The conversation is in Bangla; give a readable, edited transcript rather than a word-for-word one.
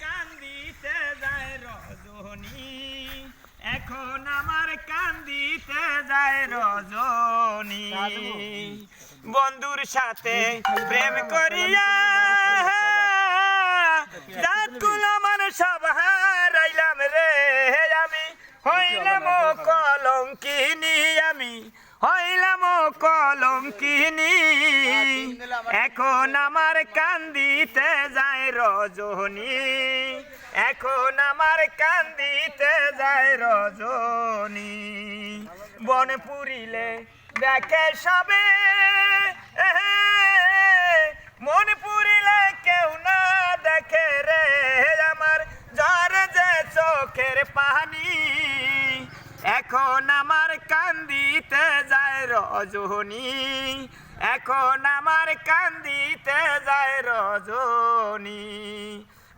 কান্দিতে যায় রজনী, এখন আমার কান্দিতে যায় রজনী। বন্ধুর সাথে প্রেম করিয়া জাতগুলো আমার সব হারাইলাম রে, আমি হইলাম কলঙ্কিনী, আমি হইলাম কলঙ্কিনী। এখন আমার কান্দিতে যায় রজনী, এখন আমার কান্দিতে যায় রজনী। বন পুরিলে দেখে সবে, মন পুরিলে কেউ না দেখে রে, আমার ঝরে যে চোখের পানি। এখন আমার কান্দিতে যায় রজনী, এখন আমার কান্দিতে যায় রজনী।